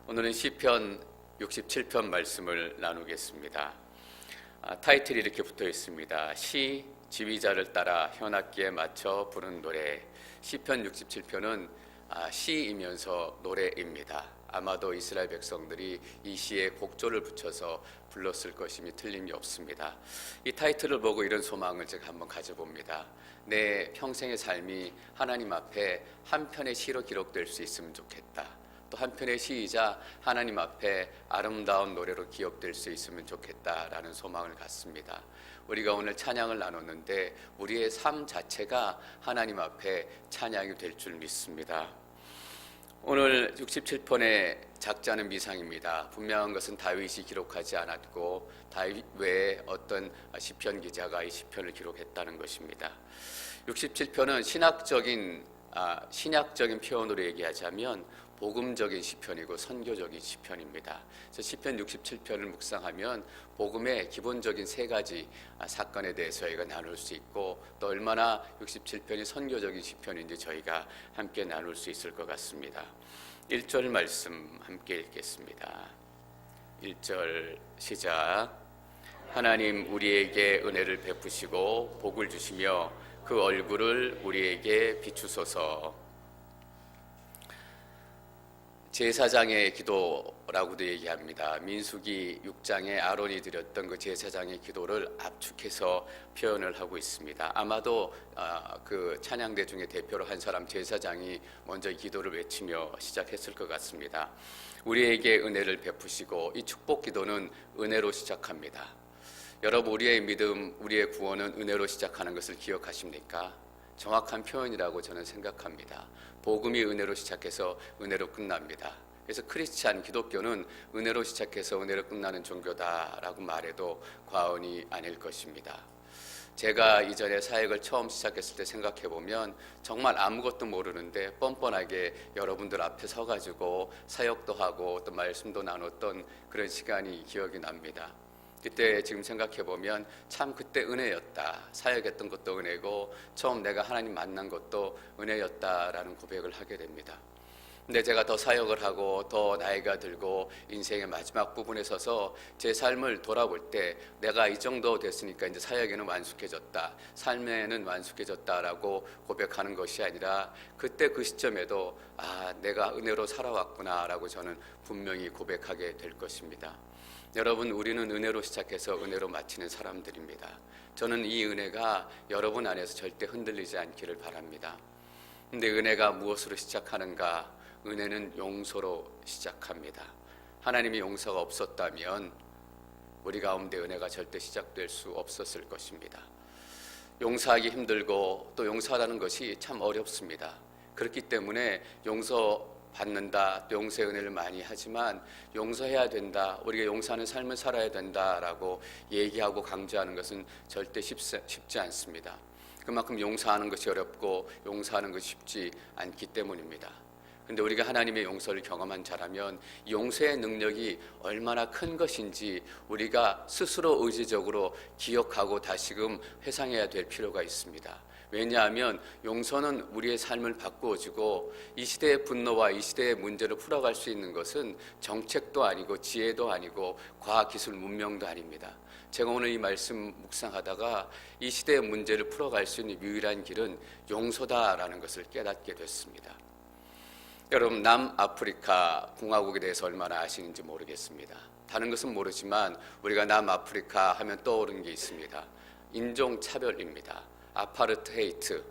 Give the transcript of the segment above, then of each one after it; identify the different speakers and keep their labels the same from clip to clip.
Speaker 1: 오늘은 시편 67편 말씀을 나누겠습니다. 타이틀이 이렇게 붙어 있습니다. 시 지휘자를 따라 현악기에 맞춰 부른 노래. 시편 67편은 시이면서 노래입니다. 아마도 이스라엘 백성들이 이 시에 곡조를 붙여서 불렀을 것임이 틀림이 없습니다. 이 타이틀을 보고 이런 소망을 제가 한번 가져봅니다. 내 평생의 삶이 하나님 앞에 한 편의 시로 기록될 수 있으면 좋겠다. 또 한편의 시이자 하나님 앞에 아름다운 노래로 기억될 수 있으면 좋겠다라는 소망을 갖습니다. 우리가 오늘 찬양을 나눴는데 우리의 삶 자체가 하나님 앞에 찬양이 될 줄 믿습니다. 오늘 67편의 작자는 미상입니다. 분명한 것은 다윗이 기록하지 않았고 다윗 외에 어떤 시편 기자가 이 시편을 기록했다는 것입니다. 67편은 신약적인 표현으로 얘기하자면 복음적인 시편이고 선교적인 시편입니다. 그래서 시편 67편을 묵상하면 복음의 기본적인 세 가지 사건에 대해서 저희가 나눌 수 있고 또 얼마나 67편이 선교적인 시편인지 저희가 함께 나눌 수 있을 것 같습니다. 1절 말씀 함께 읽겠습니다. 1절 시작. 하나님 우리에게 은혜를 베푸시고 복을 주시며 그 얼굴을 우리에게 비추소서. 제사장의 기도라고도 얘기합니다. 민수기 6장에 아론이 드렸던 그 제사장의 기도를 압축해서 표현을 하고 있습니다. 아마도 그 찬양대 중에 대표로 한 사람 제사장이 먼저 기도를 외치며 시작했을 것 같습니다. 우리에게 은혜를 베푸시고, 이 축복 기도는 은혜로 시작합니다. 여러분, 우리의 믿음, 우리의 구원은 은혜로 시작하는 것을 기억하십니까? 정확한 표현이라고 저는 생각합니다. 복음이 은혜로 시작해서 은혜로 끝납니다. 그래서 크리스찬 기독교는 은혜로 시작해서 은혜로 끝나는 종교다라고 말해도 과언이 아닐 것입니다. 제가 이전에 사역을 처음 시작했을 때 생각해보면 정말 아무것도 모르는데 뻔뻔하게 여러분들 앞에 서가지고 사역도 하고 또 말씀도 나눴던 그런 시간이 기억이 납니다. 그때 지금 생각해보면 참 그때 은혜였다. 사역했던 것도 은혜고 처음 내가 하나님 만난 것도 은혜였다라는 고백을 하게 됩니다. 근데 제가 더 사역을 하고 더 나이가 들고 인생의 마지막 부분에 서서 제 삶을 돌아볼 때 내가 이 정도 됐으니까 이제 사역에는 완숙해졌다, 삶에는 완숙해졌다라고 고백하는 것이 아니라 그때 그 시점에도 내가 은혜로 살아왔구나라고 저는 분명히 고백하게 될 것입니다. 여러분, 우리는 은혜로 시작해서 은혜로 마치는 사람들입니다. 저는 이 은혜가 여러분 안에서 절대 흔들리지 않기를 바랍니다. 근데 은혜가 무엇으로 시작하는가? 은혜는 용서로 시작합니다. 하나님의 용서가 없었다면 우리 가운데 은혜가 절대 시작될 수 없었을 것입니다. 용서하기 힘들고 또 용서하라는 것이 참 어렵습니다. 그렇기 때문에 받는다, 또 용서의 은혜를 많이 하지만 용서해야 된다, 우리가 용서하는 삶을 살아야 된다라고 얘기하고 강조하는 것은 절대 쉽지 않습니다. 그만큼 용서하는 것이 어렵고 용서하는 것이 쉽지 않기 때문입니다. 그런데 우리가 하나님의 용서를 경험한 자라면 용서의 능력이 얼마나 큰 것인지 우리가 스스로 의지적으로 기억하고 다시금 회상해야 될 필요가 있습니다. 왜냐하면 용서는 우리의 삶을 바꾸어주고 이 시대의 분노와 이 시대의 문제를 풀어갈 수 있는 것은 정책도 아니고 지혜도 아니고 과학기술 문명도 아닙니다. 제가 오늘 이 말씀 묵상하다가 이 시대의 문제를 풀어갈 수 있는 유일한 길은 용서다라는 것을 깨닫게 됐습니다. 여러분, 남아프리카 공화국에 대해서 얼마나 아시는지 모르겠습니다. 다른 것은 모르지만 우리가 남아프리카 하면 떠오르는 게 있습니다. 인종차별입니다. 아파르트헤이트.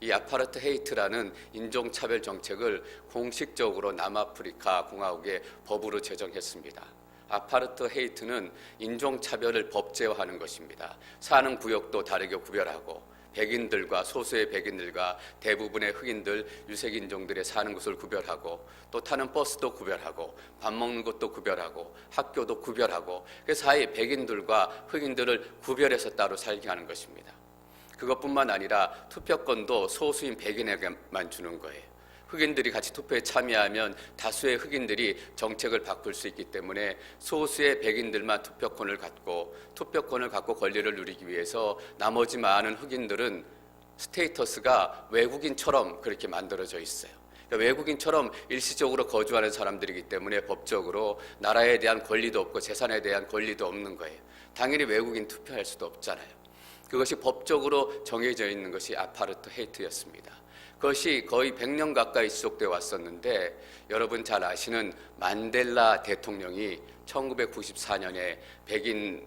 Speaker 1: 이 아파르트헤이트라는 인종차별 정책을 공식적으로 남아프리카 공화국의 법으로 제정했습니다. 아파르트헤이트는 인종차별을 법제화하는 것입니다. 사는 구역도 다르게 구별하고 백인들과 소수의 백인들과 대부분의 흑인들, 유색인종들의 사는 곳을 구별하고 또 타는 버스도 구별하고 밥 먹는 것도 구별하고 학교도 구별하고 그 사이 백인들과 흑인들을 구별해서 따로 살게 하는 것입니다. 그것뿐만 아니라 투표권도 소수인 백인에게만 주는 거예요. 흑인들이 같이 투표에 참여하면 다수의 흑인들이 정책을 바꿀 수 있기 때문에 소수의 백인들만 투표권을 갖고 권리를 누리기 위해서 나머지 많은 흑인들은 스테이터스가 외국인처럼 그렇게 만들어져 있어요. 그러니까 외국인처럼 일시적으로 거주하는 사람들이기 때문에 법적으로 나라에 대한 권리도 없고 재산에 대한 권리도 없는 거예요. 당연히 외국인 투표할 수도 없잖아요. 그것이 법적으로 정해져 있는 것이 아파르트헤이트였습니다. 그것이 거의 100년 가까이 지속되어 왔었는데 여러분 잘 아시는 만델라 대통령이 1994년에 백인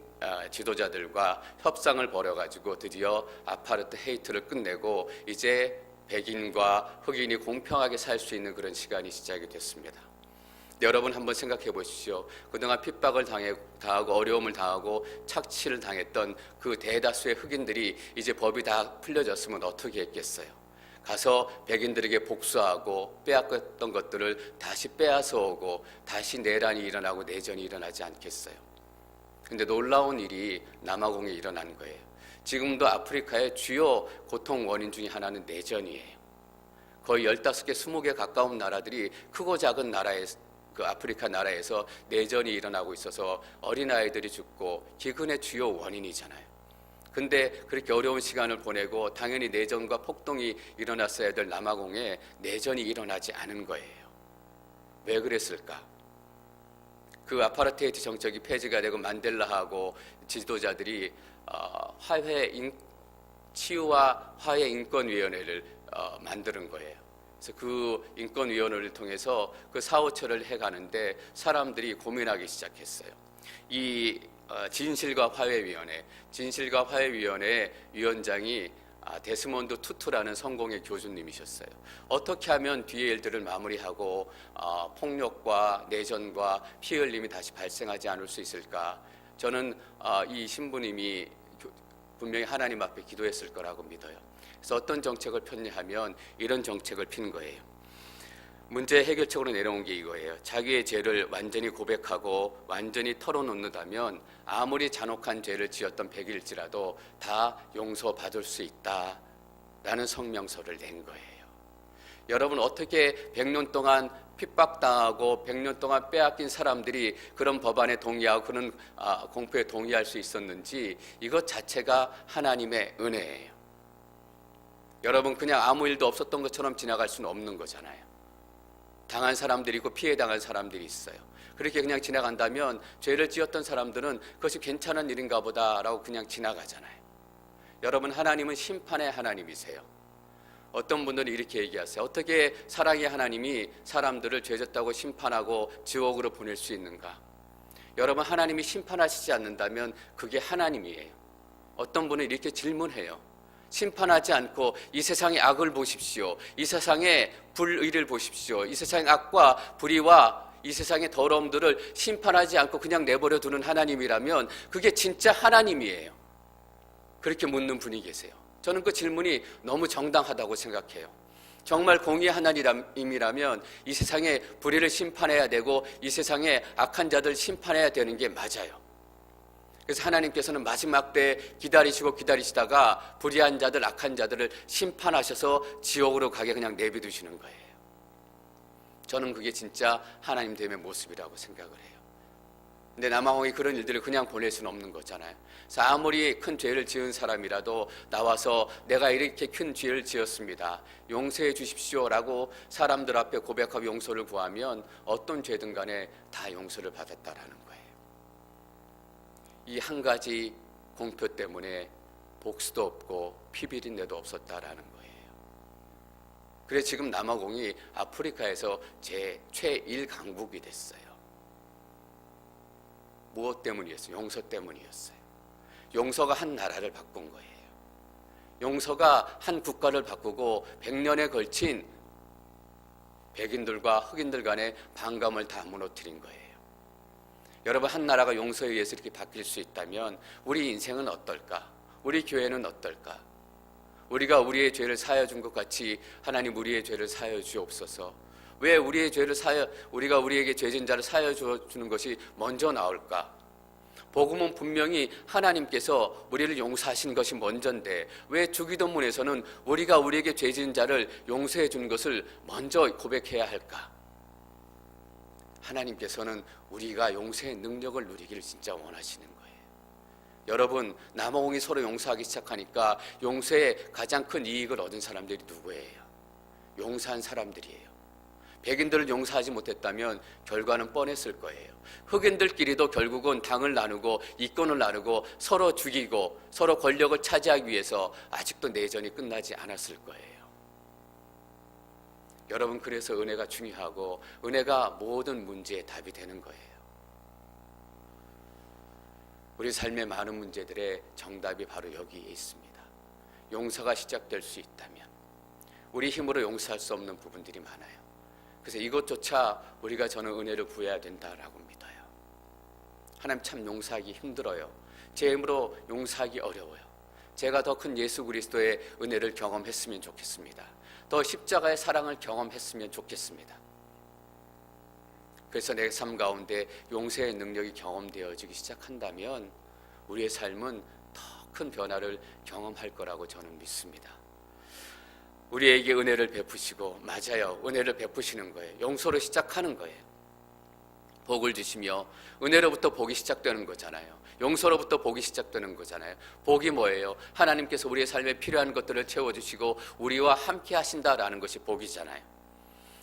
Speaker 1: 지도자들과 협상을 벌여가지고 드디어 아파르트헤이트를 끝내고 이제 백인과 흑인이 공평하게 살 수 있는 그런 시간이 시작이 됐습니다. 여러분 한번 생각해 보십시오. 그동안 핍박을 당하고 어려움을 당하고 착취를 당했던 그 대다수의 흑인들이 이제 법이 다 풀려졌으면 어떻게 했겠어요? 가서 백인들에게 복수하고 빼앗겼던 것들을 다시 빼앗아 오고 다시 내란이 일어나고 내전이 일어나지 않겠어요? 근데 놀라운 일이 남아공에 일어난 거예요. 지금도 아프리카의 주요 고통 원인 중에 하나는 내전이에요. 거의 15개, 20개 가까운 나라들이 크고 작은 나라에 그 아프리카 나라에서 내전이 일어나고 있어서 어린아이들이 죽고 기근의 주요 원인이잖아요. 근데 그렇게 어려운 시간을 보내고 당연히 내전과 폭동이 일어났어야 될 남아공에 내전이 일어나지 않은 거예요. 왜 그랬을까? 그 아파르테이트 정책이 폐지가 되고 만델라하고 지도자들이 치유와 화해 인권위원회를 만드는 거예요. 그래서 그 인권위원회를 통해서 그 사후처리를 해가는데 사람들이 고민하기 시작했어요. 이 진실과 화해위원회 위원장이 데스몬드 투투라는 성공의 교수님이셨어요. 어떻게 하면 뒤의 일들을 마무리하고 폭력과 내전과 피 흘림이 다시 발생하지 않을 수 있을까? 저는 이 신부님이 분명히 하나님 앞에 기도했을 거라고 믿어요. 그래서 어떤 정책을 폈냐하면 이런 정책을 핀 거예요. 문제 해결책으로 내려온 게 이거예요. 자기의 죄를 완전히 고백하고 완전히 털어놓는다면 아무리 잔혹한 죄를 지었던 백일지라도 다 용서받을 수 있다라는 성명서를 낸 거예요. 여러분 어떻게 100년 동안 핍박당하고 100년 동안 빼앗긴 사람들이 그런 법안에 동의하고 그런 공포에 동의할 수 있었는지 이것 자체가 하나님의 은혜예요. 여러분 그냥 아무 일도 없었던 것처럼 지나갈 수는 없는 거잖아요. 당한 사람들이 있고 피해 당한 사람들이 있어요. 그렇게 그냥 지나간다면 죄를 지었던 사람들은 그것이 괜찮은 일인가 보다라고 그냥 지나가잖아요. 여러분 하나님은 심판의 하나님이세요. 어떤 분들은 이렇게 얘기하세요. 어떻게 사랑의 하나님이 사람들을 죄졌다고 심판하고 지옥으로 보낼 수 있는가? 여러분 하나님이 심판하시지 않는다면 그게 하나님이에요. 어떤 분은 이렇게 질문해요. 심판하지 않고 이 세상의 악을 보십시오. 이 세상의 불의를 보십시오. 이 세상의 악과 불의와 이 세상의 더러움들을 심판하지 않고 그냥 내버려 두는 하나님이라면 그게 진짜 하나님이에요. 그렇게 묻는 분이 계세요. 저는 그 질문이 너무 정당하다고 생각해요. 정말 공의의 하나님이라면 이 세상의 불의를 심판해야 되고 이 세상의 악한 자들 심판해야 되는 게 맞아요. 그래서 하나님께서는 마지막 때 기다리시다가 불의한 자들, 악한 자들을 심판하셔서 지옥으로 가게 그냥 내비두시는 거예요. 저는 그게 진짜 하나님됨의 모습이라고 생각을 해요. 근데 남아공이 그런 일들을 그냥 보낼 수는 없는 거잖아요. 그래서 아무리 큰 죄를 지은 사람이라도 나와서 내가 이렇게 큰 죄를 지었습니다. 용서해 주십시오라고 사람들 앞에 고백하고 용서를 구하면 어떤 죄든 간에 다 용서를 받았다라는 거예요. 이 한 가지 공표 때문에 복수도 없고 피비린내도 없었다라는 거예요. 그래서 지금 남아공이 아프리카에서 최일 강국이 됐어요. 무엇 때문이었어요? 용서 때문이었어요. 용서가 한 나라를 바꾼 거예요. 용서가 한 국가를 바꾸고 100년에 걸친 백인들과 흑인들 간의 반감을 다 무너뜨린 거예요. 여러분 한 나라가 용서에 의해서 이렇게 바뀔 수 있다면 우리 인생은 어떨까? 우리 교회는 어떨까? 우리가 우리의 죄를 사하여 준 것 같이 하나님 우리의 죄를 사하여 주옵소서. 왜 우리가 우리에게 죄진 자를 사하여 주는 것이 먼저 나올까? 복음은 분명히 하나님께서 우리를 용서하신 것이 먼저인데 왜 주기도문에서는 우리가 우리에게 죄진 자를 용서해 주는 것을 먼저 고백해야 할까? 하나님께서는 우리가 용서의 능력을 누리기를 진짜 원하시는 거예요. 여러분 남아공이 서로 용서하기 시작하니까 용서의 가장 큰 이익을 얻은 사람들이 누구예요? 용서한 사람들이에요. 백인들을 용서하지 못했다면 결과는 뻔했을 거예요. 흑인들끼리도 결국은 당을 나누고 이권을 나누고 서로 죽이고 서로 권력을 차지하기 위해서 아직도 내전이 끝나지 않았을 거예요. 여러분, 그래서 은혜가 중요하고 은혜가 모든 문제의 답이 되는 거예요. 우리 삶의 많은 문제들의 정답이 바로 여기에 있습니다. 용서가 시작될 수 있다면 우리 힘으로 용서할 수 없는 부분들이 많아요. 그래서 이것조차 우리가 저는 은혜를 구해야 된다라고 믿어요. 하나님, 참 용서하기 힘들어요. 제 힘으로 용서하기 어려워요. 제가 더 큰 예수 그리스도의 은혜를 경험했으면 좋겠습니다. 더 십자가의 사랑을 경험했으면 좋겠습니다. 그래서 내 삶 가운데 용서의 능력이 경험되어지기 시작한다면 우리의 삶은 더 큰 변화를 경험할 거라고 저는 믿습니다. 우리에게 은혜를 베푸시고, 맞아요, 은혜를 베푸시는 거예요. 용서로 시작하는 거예요. 복을 주시며 은혜로부터 복이 시작되는 거잖아요. 용서로부터 복이 시작되는 거잖아요. 복이 뭐예요? 하나님께서 우리의 삶에 필요한 것들을 채워주시고 우리와 함께 하신다라는 것이 복이잖아요.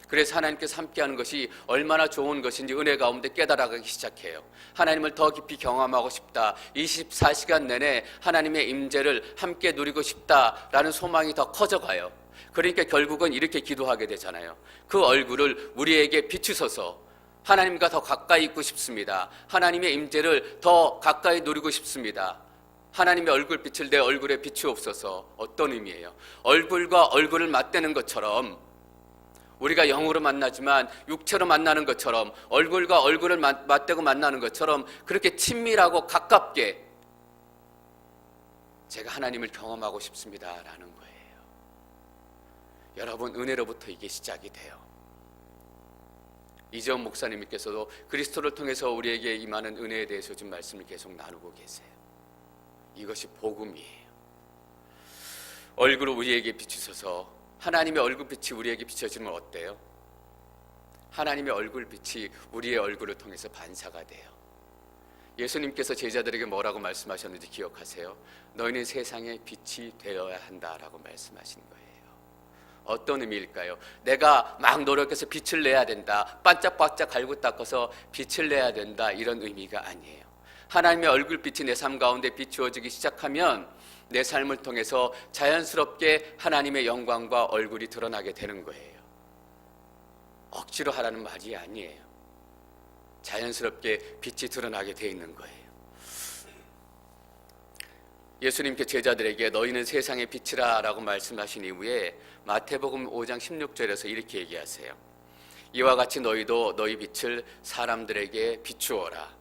Speaker 1: 그래서 하나님께서 함께하는 것이 얼마나 좋은 것인지 은혜 가운데 깨달아가기 시작해요. 하나님을 더 깊이 경험하고 싶다, 24시간 내내 하나님의 임재를 함께 누리고 싶다라는 소망이 더 커져가요. 그러니까 결국은 이렇게 기도하게 되잖아요. 그 얼굴을 우리에게 비추소서. 하나님과 더 가까이 있고 싶습니다. 하나님의 임재를 더 가까이 누리고 싶습니다. 하나님의 얼굴빛을 내 얼굴에 비추옵소서. 어떤 의미예요? 얼굴과 얼굴을 맞대는 것처럼, 우리가 영으로 만나지만 육체로 만나는 것처럼, 얼굴과 얼굴을 맞대고 만나는 것처럼 그렇게 친밀하고 가깝게 제가 하나님을 경험하고 싶습니다라는 거예요. 여러분, 은혜로부터 이게 시작이 돼요. 이재원 목사님께서도 그리스도를 통해서 우리에게 임하는 은혜에 대해서 좀 말씀을 계속 나누고 계세요. 이것이 복음이에요. 얼굴을 우리에게 비추셔서 하나님의 얼굴빛이 우리에게 비춰지면 어때요? 하나님의 얼굴빛이 우리의 얼굴을 통해서 반사가 돼요. 예수님께서 제자들에게 뭐라고 말씀하셨는지 기억하세요? 너희는 세상의 빛이 되어야 한다라고 말씀하신 거예요. 어떤 의미일까요? 내가 막 노력해서 빛을 내야 된다, 반짝반짝 갈고 닦아서 빛을 내야 된다, 이런 의미가 아니에요. 하나님의 얼굴빛이 내 삶 가운데 비추어지기 시작하면 내 삶을 통해서 자연스럽게 하나님의 영광과 얼굴이 드러나게 되는 거예요. 억지로 하라는 말이 아니에요. 자연스럽게 빛이 드러나게 돼 있는 거예요. 예수님께 제자들에게 너희는 세상의 빛이라 라고 말씀하신 이후에 마태복음 5장 16절에서 이렇게 얘기하세요. 이와 같이 너희도 너희 빛을 사람들에게 비추어라.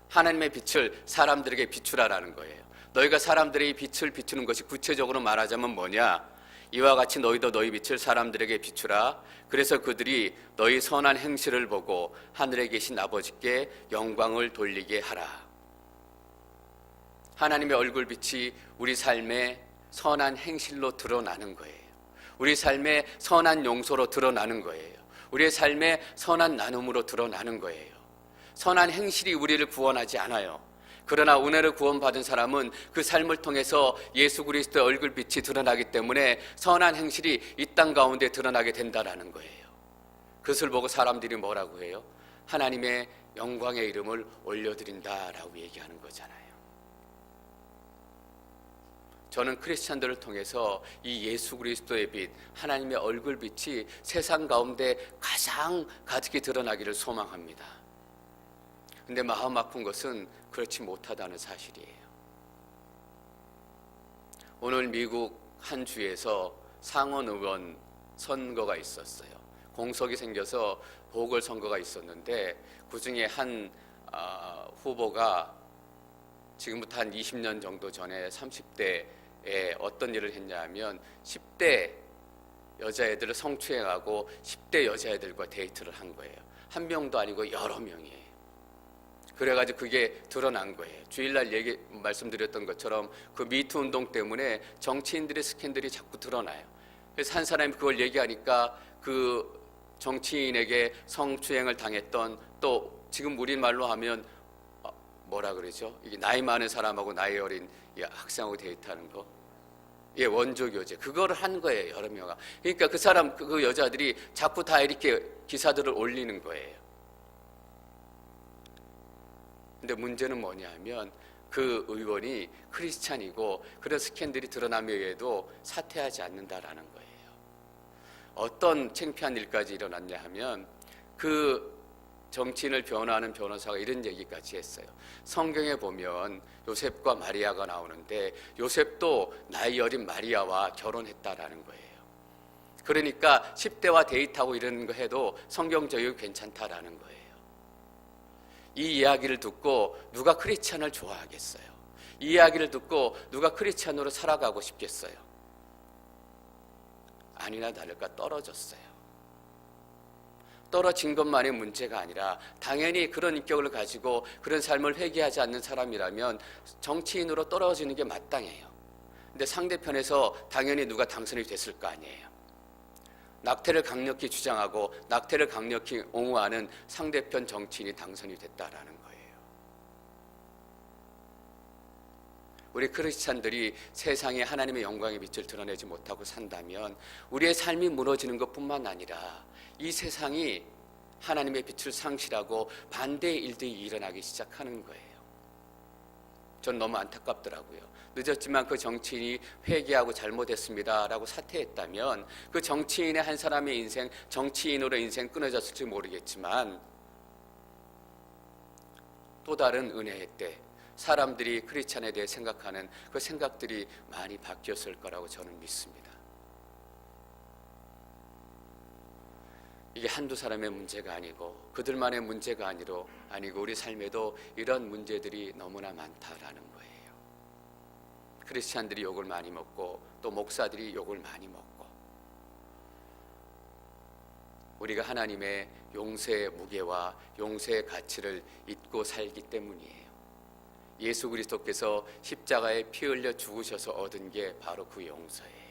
Speaker 1: 하나님의 빛을 사람들에게 비추라라는 거예요. 너희가 사람들의 빛을 비추는 것이 구체적으로 말하자면 뭐냐? 이와 같이 너희도 너희 빛을 사람들에게 비추라. 그래서 그들이 너희 선한 행실을 보고 하늘에 계신 아버지께 영광을 돌리게 하라. 하나님의 얼굴빛이 우리 삶의 선한 행실로 드러나는 거예요. 우리 삶의 선한 용서로 드러나는 거예요. 우리의 삶의 선한 나눔으로 드러나는 거예요. 선한 행실이 우리를 구원하지 않아요. 그러나 은혜를 구원받은 사람은 그 삶을 통해서 예수 그리스도의 얼굴빛이 드러나기 때문에 선한 행실이 이 땅 가운데 드러나게 된다라는 거예요. 그것을 보고 사람들이 뭐라고 해요? 하나님의 영광의 이름을 올려드린다라고 얘기하는 거잖아요. 저는 크리스찬들을 통해서 이 예수 그리스도의 빛, 하나님의 얼굴빛이 세상 가운데 가장 가득히 드러나기를 소망합니다. 근데 마음 아픈 것은 그렇지 못하다는 사실이에요. 오늘 미국 한 주에서 상원 의원 선거가 있었어요. 공석이 생겨서 보궐선거가 있었는데 그중에 한 후보가 지금부터 한 20년 정도 전에 30대에 어떤 일을 했냐 하면 10대 여자애들을 성추행하고 10대 여자애들과 데이트를 한 거예요. 한 명도 아니고 여러 명이에요. 그래가지고 그게 드러난 거예요. 주일날 말씀드렸던 것처럼 그 미투 운동 때문에 정치인들의 스캔들이 자꾸 드러나요. 그래서 한 사람이 그걸 얘기하니까 그 정치인에게 성추행을 당했던, 또 지금 우리말로 하면 뭐라 그러죠? 이게 나이 많은 사람하고 나이 어린 학생하고 데이트하는 거, 예, 원조 교제. 그거를 한 거예요, 여러 명아. 그러니까 그 사람, 그 여자들이 자꾸 다 이렇게 기사들을 올리는 거예요. 근데 문제는 뭐냐 하면 그 의원이 크리스찬이고 그런 스캔들이 드러나면에도 사퇴하지 않는다라는 거예요. 어떤 창피한 일까지 일어났냐 하면 그 정치인을 변호하는 변호사가 이런 얘기까지 했어요. 성경에 보면 요셉과 마리아가 나오는데 요셉도 나이 어린 마리아와 결혼했다라는 거예요. 그러니까 10대와 데이트하고 이런 거 해도 성경적이고 괜찮다라는 거예요. 이 이야기를 듣고 누가 크리스찬을 좋아하겠어요? 이 이야기를 듣고 누가 크리스찬으로 살아가고 싶겠어요? 아니나 다를까 떨어졌어요. 떨어진 것만이 문제가 아니라 당연히 그런 인격을 가지고 그런 삶을 회개하지 않는 사람이라면 정치인으로 떨어지는 게 마땅해요. 근데 상대편에서 당연히 누가 당선이 됐을 거 아니에요. 낙태를 강력히 주장하고 낙태를 강력히 옹호하는 상대편 정치인이 당선이 됐다라는 거예요. 우리 크리스찬들이 세상에 하나님의 영광의 빛을 드러내지 못하고 산다면 우리의 삶이 무너지는 것뿐만 아니라 이 세상이 하나님의 빛을 상실하고 반대의 일들이 일어나기 시작하는 거예요. 전 너무 안타깝더라고요. 늦었지만 그 정치인이 회개하고 잘못했습니다라고 사퇴했다면 그 정치인의 한 사람의 인생, 정치인으로 인생 끊어졌을지 모르겠지만 또 다른 은혜의 때 사람들이 크리스찬에 대해 생각하는 그 생각들이 많이 바뀌었을 거라고 저는 믿습니다. 이게 한두 사람의 문제가 아니고 그들만의 문제가 아니고 우리 삶에도 이런 문제들이 너무나 많다라는 거예요. 크리스찬들이 욕을 많이 먹고 또 목사들이 욕을 많이 먹고 우리가 하나님의 용서의 무게와 용서의 가치를 잊고 살기 때문이에요. 예수 그리스도께서 십자가에 피 흘려 죽으셔서 얻은 게 바로 그 용서예요.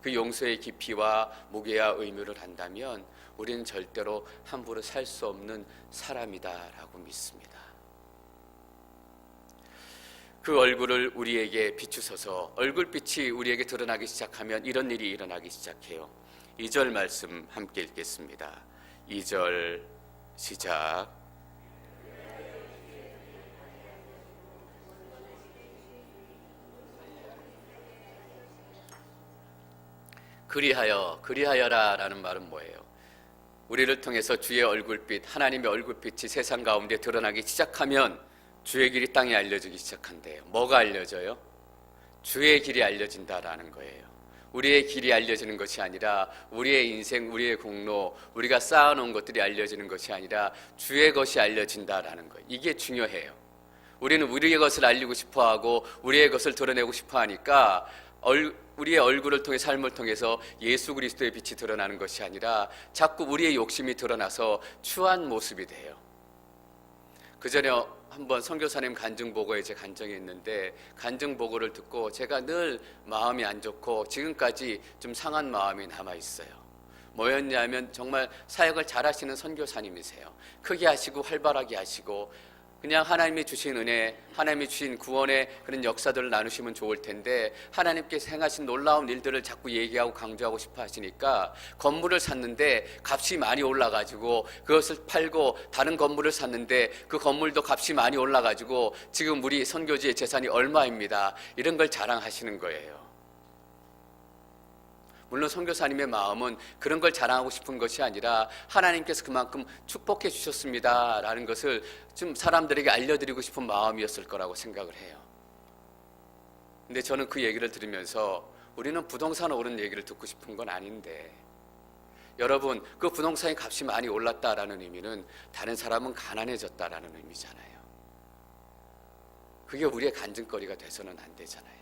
Speaker 1: 그 용서의 깊이와 무게와 의무를 한다면 우리는 절대로 함부로 살 수 없는 사람이다라고 믿습니다. 그 얼굴을 우리에게 비추셔서 얼굴빛이 우리에게 드러나기 시작하면 이런 일이 일어나기 시작해요. 2절 말씀 함께 읽겠습니다. 2절 시작. 그리하여라라는 말은 뭐예요? 우리를 통해서 주의 얼굴빛, 하나님의 얼굴빛이 세상 가운데 드러나기 시작하면 주의 길이 땅에 알려지기 시작한대요. 뭐가 알려져요? 주의 길이 알려진다라는 거예요. 우리의 길이 알려지는 것이 아니라 우리의 인생, 우리의 공로, 우리가 쌓아놓은 것들이 알려지는 것이 아니라 주의 것이 알려진다라는 거예요. 이게 중요해요. 우리는 우리의 것을 알리고 싶어하고 우리의 것을 드러내고 싶어하니까 우리의 얼굴을 통해 삶을 통해서 예수 그리스도의 빛이 드러나는 것이 아니라 자꾸 우리의 욕심이 드러나서 추한 모습이 돼요. 그전에 한번 선교사님 간증보고에 제 간증이 있는데 간증보고를 듣고 제가 늘 마음이 안 좋고 지금까지 좀 상한 마음이 남아있어요. 뭐였냐면 정말 사역을 잘하시는 선교사님이세요. 크게 하시고 활발하게 하시고 그냥 하나님이 주신 은혜, 하나님이 주신 구원의 그런 역사들을 나누시면 좋을 텐데 하나님께서 행하신 놀라운 일들을 자꾸 얘기하고 강조하고 싶어 하시니까 건물을 샀는데 값이 많이 올라가지고 그것을 팔고 다른 건물을 샀는데 그 건물도 값이 많이 올라가지고 지금 우리 선교지의 재산이 얼마입니다. 이런 걸 자랑하시는 거예요. 물론 선교사님의 마음은 그런 걸 자랑하고 싶은 것이 아니라 하나님께서 그만큼 축복해 주셨습니다라는 것을 좀 사람들에게 알려드리고 싶은 마음이었을 거라고 생각을 해요. 근데 저는 그 얘기를 들으면서 우리는 부동산 오른 얘기를 듣고 싶은 건 아닌데 여러분 그 부동산의 값이 많이 올랐다라는 의미는 다른 사람은 가난해졌다라는 의미잖아요. 그게 우리의 간증거리가 돼서는 안 되잖아요.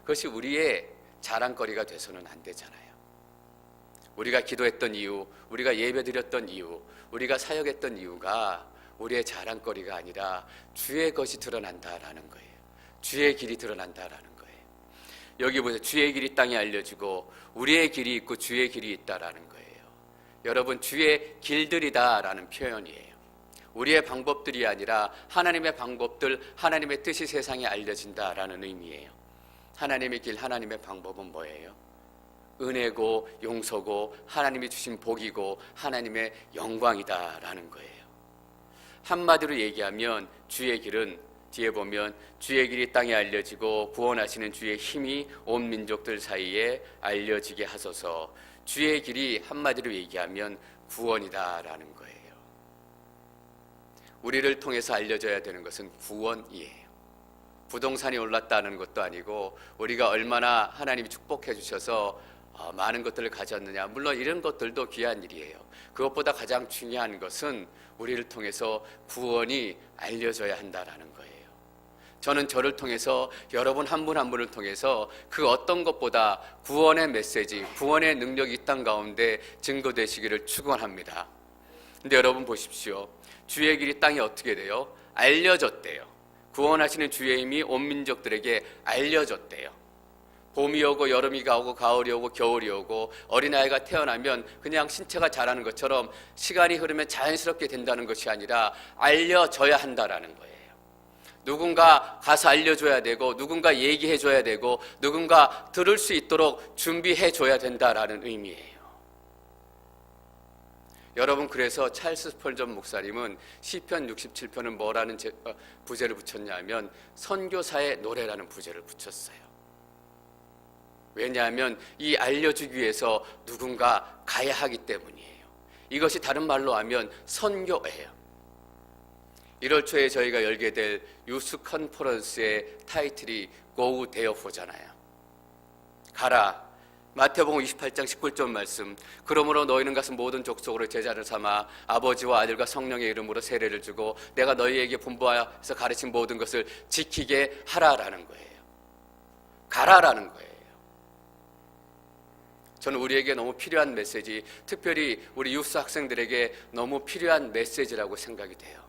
Speaker 1: 그것이 우리의 자랑거리가 돼서는 안 되잖아요. 우리가 기도했던 이유, 우리가 예배드렸던 이유, 우리가 사역했던 이유가 우리의 자랑거리가 아니라 주의 것이 드러난다라는 거예요. 주의 길이 드러난다라는 거예요. 여기 보세요. 주의 길이 땅에 알려지고 우리의 길이 있고 주의 길이 있다라는 거예요. 여러분 주의 길들이다라는 표현이에요. 우리의 방법들이 아니라 하나님의 방법들, 하나님의 뜻이 세상에 알려진다라는 의미예요. 하나님의 길, 하나님의 방법은 뭐예요? 은혜고 용서고 하나님이 주신 복이고 하나님의 영광이다라는 거예요. 한마디로 얘기하면 주의 길은 뒤에 보면 주의 길이 땅에 알려지고 구원하시는 주의 힘이 온 민족들 사이에 알려지게 하소서. 주의 길이 한마디로 얘기하면 구원이다라는 거예요. 우리를 통해서 알려져야 되는 것은 구원이에요. 부동산이 올랐다는 것도 아니고 우리가 얼마나 하나님이 축복해 주셔서 많은 것들을 가졌느냐, 물론 이런 것들도 귀한 일이에요. 그것보다 가장 중요한 것은 우리를 통해서 구원이 알려져야 한다라는 거예요. 저는 저를 통해서 여러분 한 분 한 분을 통해서 그 어떤 것보다 구원의 메시지, 구원의 능력이 이 땅 가운데 증거되시기를 축원합니다. 근데 여러분 보십시오. 주의 길이 땅에 어떻게 돼요? 알려졌대요. 구원하시는 주의 힘이 온 민족들에게 알려졌대요. 봄이 오고 여름이 가고 가을이 오고 겨울이 오고 어린아이가 태어나면 그냥 신체가 자라는 것처럼 시간이 흐르면 자연스럽게 된다는 것이 아니라 알려져야 한다라는 거예요. 누군가 가서 알려줘야 되고 누군가 얘기해줘야 되고 누군가 들을 수 있도록 준비해줘야 된다라는 의미예요. 여러분, 그래서 찰스 스펄전 목사님은 시편 67편은 뭐라는 부제를 붙였냐면 선교사의 노래라는 부제를 붙였어요. 왜냐하면 이 알려주기 위해서 누군가 가야 하기 때문이에요. 이것이 다른 말로 하면 선교예요. 1월 초에 저희가 열게 될 유스 컨퍼런스의 타이틀이 Go Therefore잖아요. 가라. 마태복음 28장 19절 말씀. 그러므로 너희는 가서 모든 족속으로 제자를 삼아 아버지와 아들과 성령의 이름으로 세례를 주고 내가 너희에게 분부하여서 가르친 모든 것을 지키게 하라라는 거예요. 가라라는 거예요. 저는 우리에게 너무 필요한 메시지, 특별히 우리 유스 학생들에게 너무 필요한 메시지라고 생각이 돼요.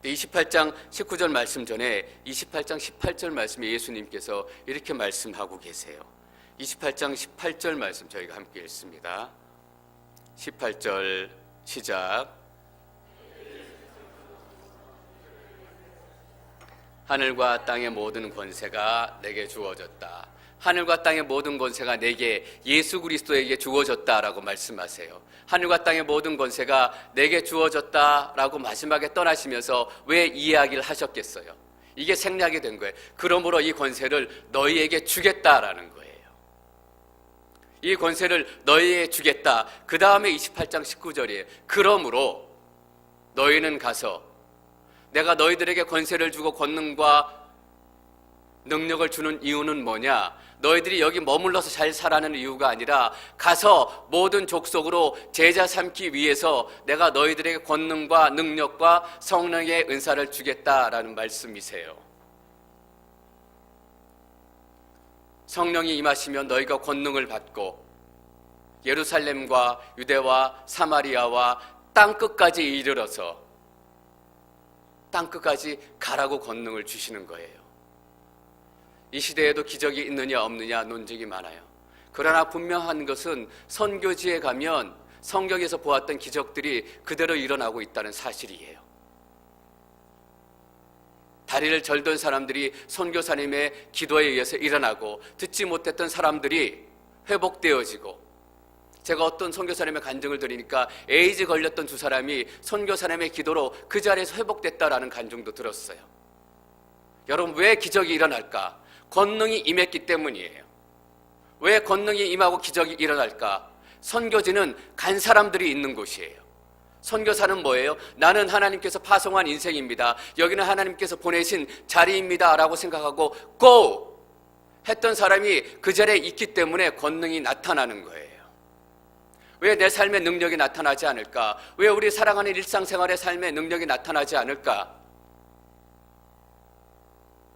Speaker 1: 28장 19절 말씀 전에 28장 18절 말씀에 예수님께서 이렇게 말씀하고 계세요. 28장 18절 말씀 저희가 함께 읽습니다. 18절 시작. 하늘과 땅의 모든 권세가 내게 주어졌다. 하늘과 땅의 모든 권세가 내게, 예수 그리스도에게 주어졌다라고 말씀하세요. 하늘과 땅의 모든 권세가 내게 주어졌다라고 마지막에 떠나시면서 왜 이 이야기를 하셨겠어요? 이게 생략이 된 거예요. 그러므로 이 권세를 너희에게 주겠다라는 거예요. 이 권세를 너희에게 주겠다. 그 다음에 28장 19절이에요. 그러므로 너희는 가서, 내가 너희들에게 권세를 주고 권능과 능력을 주는 이유는 뭐냐? 너희들이 여기 머물러서 잘 살아는 이유가 아니라 가서 모든 족속으로 제자 삼기 위해서 내가 너희들에게 권능과 능력과 성령의 은사를 주겠다라는 말씀이세요. 성령이 임하시면 너희가 권능을 받고 예루살렘과 유대와 사마리아와 땅끝까지 이르러서 땅끝까지 가라고 권능을 주시는 거예요. 이 시대에도 기적이 있느냐 없느냐 논쟁이 많아요. 그러나 분명한 것은 선교지에 가면 성경에서 보았던 기적들이 그대로 일어나고 있다는 사실이에요. 다리를 절던 사람들이 선교사님의 기도에 의해서 일어나고, 듣지 못했던 사람들이 회복되어지고, 제가 어떤 선교사님의 간증을 드리니까 에이즈 걸렸던 두 사람이 선교사님의 기도로 그 자리에서 회복됐다라는 간증도 들었어요. 여러분, 왜 기적이 일어날까? 권능이 임했기 때문이에요. 왜 권능이 임하고 기적이 일어날까? 선교지는 간 사람들이 있는 곳이에요. 선교사는 뭐예요? 나는 하나님께서 파송한 인생입니다. 여기는 하나님께서 보내신 자리입니다 라고 생각하고 go! 했던 사람이 그 자리에 있기 때문에 권능이 나타나는 거예요. 왜 내 삶의 능력이 나타나지 않을까? 왜 우리 살아가는 일상생활의 삶의 능력이 나타나지 않을까?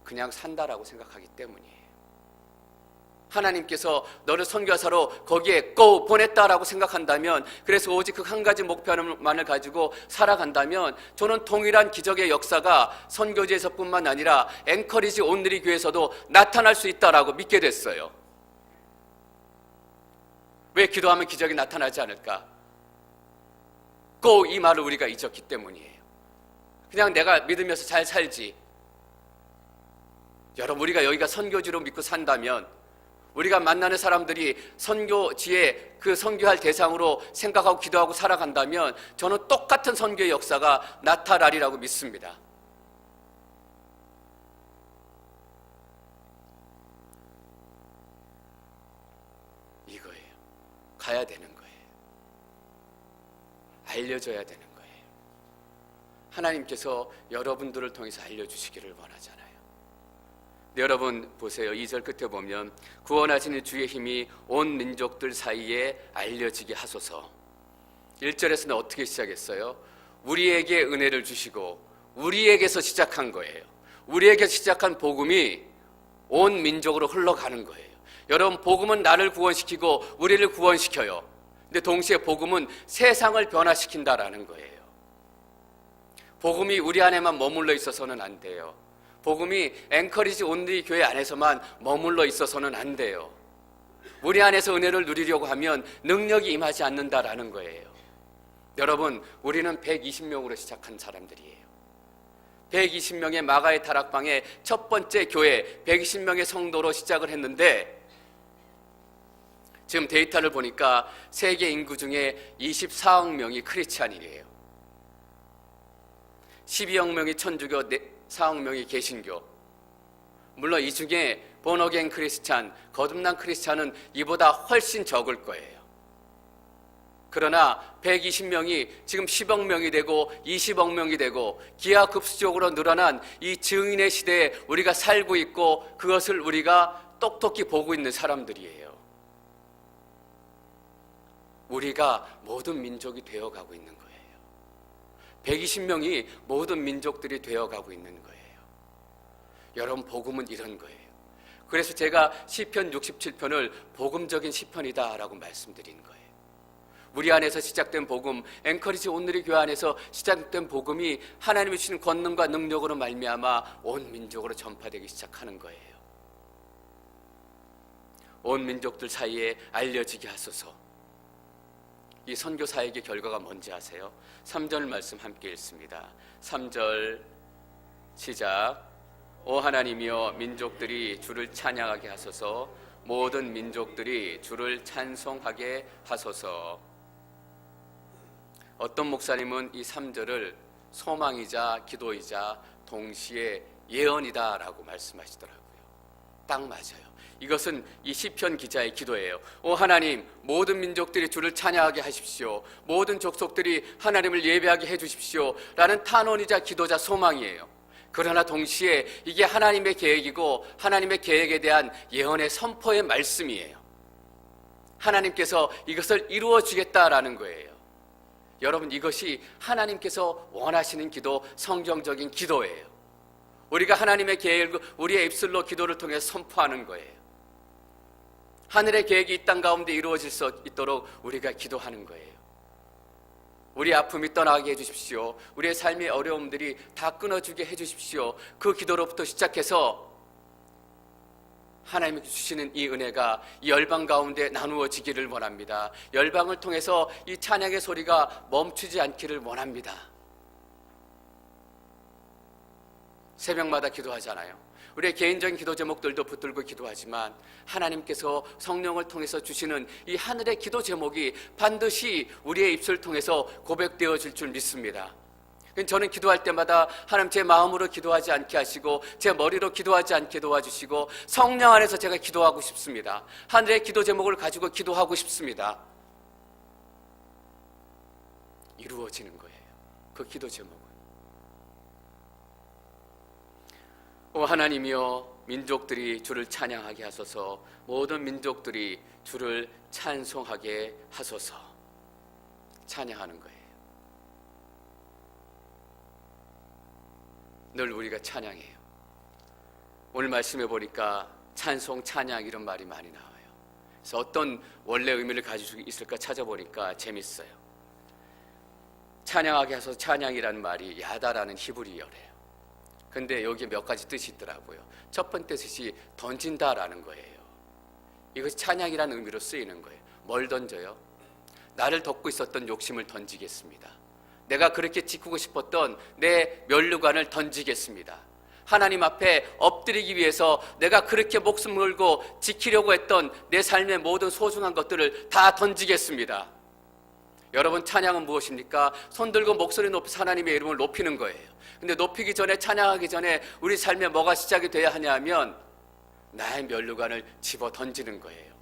Speaker 1: 그냥 산다라고 생각하기 때문이에요. 하나님께서 너를 선교사로 거기에 go 보냈다라고 생각한다면, 그래서 오직 그 한 가지 목표만을 가지고 살아간다면, 저는 동일한 기적의 역사가 선교지에서뿐만 아니라 앵커리지 온누리 교회에서도 나타날 수 있다라고 믿게 됐어요. 왜 기도하면 기적이 나타나지 않을까? go 이 말을 우리가 잊었기 때문이에요. 그냥 내가 믿으면서 잘 살지, 여러분, 우리가 여기가 선교지로 믿고 산다면, 우리가 만나는 사람들이 선교지에 그 선교할 대상으로 생각하고 기도하고 살아간다면 저는 똑같은 선교의 역사가 나타나리라고 믿습니다. 이거예요. 가야 되는 거예요. 알려져야 되는 거예요. 하나님께서 여러분들을 통해서 알려주시기를 원하잖아요. 여러분 보세요. 2절 끝에 보면 구원하시는 주의 힘이 온 민족들 사이에 알려지게 하소서. 1절에서는 어떻게 시작했어요? 우리에게 은혜를 주시고 우리에게서 시작한 거예요. 우리에게 시작한 복음이 온 민족으로 흘러가는 거예요. 여러분, 복음은 나를 구원시키고 우리를 구원시켜요. 근데 동시에 복음은 세상을 변화시킨다라는 거예요. 복음이 우리 안에만 머물러 있어서는 안 돼요. 복음이 앵커리지 온리 교회 안에서만 머물러 있어서는 안 돼요. 우리 안에서 은혜를 누리려고 하면 능력이 임하지 않는다라는 거예요. 여러분, 우리는 120명으로 시작한 사람들이에요. 120명의 마가의 다락방의 첫 번째 교회, 120명의 성도로 시작을 했는데 지금 데이터를 보니까 세계 인구 중에 24억 명이 크리스찬이에요. 12억 명이 천주교, 4억 명이 개신교. 물론 이 중에 본어게인 크리스찬, 거듭난 크리스찬은 이보다 훨씬 적을 거예요. 그러나 120명이 지금 10억 명이 되고 20억 명이 되고 기하급수적으로 늘어난 이 증인의 시대에 우리가 살고 있고 그것을 우리가 똑똑히 보고 있는 사람들이에요. 우리가 모든 민족이 되어가고 있는 거예요. 120명이 모든 민족들이 되어가고 있는 거예요. 여러분, 복음은 이런 거예요. 그래서 제가 시편 67편을 복음적인 시편이다라고 말씀드린 거예요. 우리 안에서 시작된 복음, 앵커리지 온누리 교회 안에서 시작된 복음이 하나님이 주신 권능과 능력으로 말미암아 온 민족으로 전파되기 시작하는 거예요. 온 민족들 사이에 알려지게 하소서. 이 선교 사역의 결과가 뭔지 아세요? 3절 말씀 함께 읽습니다. 3절 시작. 오 하나님이여, 민족들이 주를 찬양하게 하소서. 모든 민족들이 주를 찬송하게 하소서. 어떤 목사님은 이 3절을 소망이자 기도이자 동시에 예언이다라고 말씀하시더라고요. 딱 맞아요. 이것은 이 시편 기자의 기도예요. 오 하나님, 모든 민족들이 주를 찬양하게 하십시오. 모든 족속들이 하나님을 예배하게 해주십시오 라는 탄원이자 기도자 소망이에요. 그러나 동시에 이게 하나님의 계획이고 하나님의 계획에 대한 예언의 선포의 말씀이에요. 하나님께서 이것을 이루어 주겠다라는 거예요. 여러분, 이것이 하나님께서 원하시는 기도, 성경적인 기도예요. 우리가 하나님의 계획을 우리의 입술로 기도를 통해 선포하는 거예요. 하늘의 계획이 이 땅 가운데 이루어질 수 있도록 우리가 기도하는 거예요. 우리 아픔이 떠나게 해주십시오. 우리의 삶의 어려움들이 다 끊어주게 해주십시오. 그 기도로부터 시작해서 하나님이 주시는 이 은혜가 이 열방 가운데 나누어지기를 원합니다. 열방을 통해서 이 찬양의 소리가 멈추지 않기를 원합니다. 새벽마다 기도하잖아요. 우리의 개인적인 기도 제목들도 붙들고 기도하지만 하나님께서 성령을 통해서 주시는 이 하늘의 기도 제목이 반드시 우리의 입술을 통해질 고백되어질 줄 믿습니다. 저는 기도할 때마다 하나님, 제 마음으로 기도하지 않게 하시고 제 머리로 기도하지 않게 도와주시고 성령 안에서 제가 기도하고 싶습니다. 하늘의 기도 제목을 가지고 기도하고 싶습니다. 이루어지는 거예요. 그 기도 제목은. 오 하나님이여, 민족들이 주를 찬양하게 하소서. 모든 민족들이 주를 찬송하게 하소서. 찬양하는 거예요. 늘 우리가 찬양해요. 오늘 말씀해 보니까 찬송, 찬양 이런 말이 많이 나와요. 그래서 어떤 원래 의미를 가지고 있을까 찾아보니까 재밌어요. 찬양하게 하소서, 찬양이라는 말이 야다라는 히브리어래요. 근데 여기에 몇 가지 뜻이 있더라고요. 첫 번째 뜻이 던진다라는 거예요. 이것이 찬양이라는 의미로 쓰이는 거예요. 뭘 던져요? 나를 덮고 있었던 욕심을 던지겠습니다. 내가 그렇게 지키고 싶었던 내 면류관을 던지겠습니다. 하나님 앞에 엎드리기 위해서 내가 그렇게 목숨 걸고 지키려고 했던 내 삶의 모든 소중한 것들을 다 던지겠습니다. 여러분, 찬양은 무엇입니까? 손 들고 목소리 높여서 하나님의 이름을 높이는 거예요. 근데 높이기 전에, 찬양하기 전에 우리 삶에 뭐가 시작이 돼야 하냐면 나의 면류관을 집어 던지는 거예요.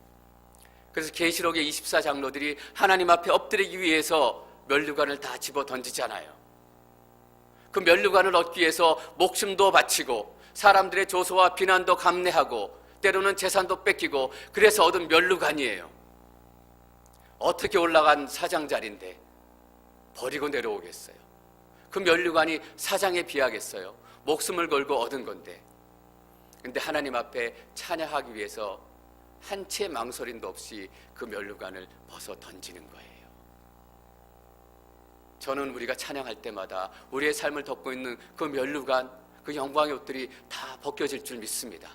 Speaker 1: 그래서 계시록의 24장로들이 하나님 앞에 엎드리기 위해서 면류관을 다 집어 던지잖아요. 그 면류관을 얻기 위해서 목숨도 바치고 사람들의 조소와 비난도 감내하고 때로는 재산도 뺏기고 그래서 얻은 면류관이에요. 어떻게 올라간 사장자리인데 버리고 내려오겠어요? 그 면류관이 사장에 비하겠어요? 목숨을 걸고 얻은 건데. 근데 하나님 앞에 찬양하기 위해서 한 채 망설임도 없이 그 면류관을 벗어 던지는 거예요. 저는 우리가 찬양할 때마다 우리의 삶을 덮고 있는 그 면류관, 그 영광의 옷들이 다 벗겨질 줄 믿습니다.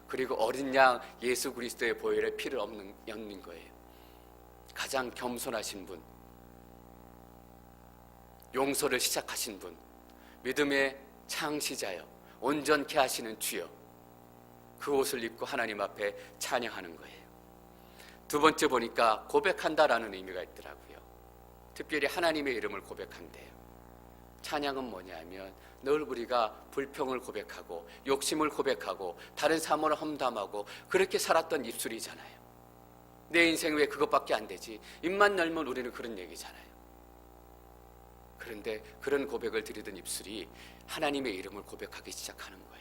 Speaker 1: 그리고 어린 양 예수 그리스도의 보혈에 피를 얹는 거예요. 가장 겸손하신 분, 용서를 시작하신 분, 믿음의 창시자여, 온전케 하시는 주여, 그 옷을 입고 하나님 앞에 찬양하는 거예요. 두 번째 보니까 고백한다라는 의미가 있더라고요. 특별히 하나님의 이름을 고백한대요. 찬양은 뭐냐면 늘 우리가 불평을 고백하고 욕심을 고백하고 다른 사람을 험담하고 그렇게 살았던 입술이잖아요. 내 인생 왜 그것밖에 안 되지? 입만 열면 우리는 그런 얘기잖아요. 그런데 그런 고백을 드리던 입술이 하나님의 이름을 고백하기 시작하는 거예요.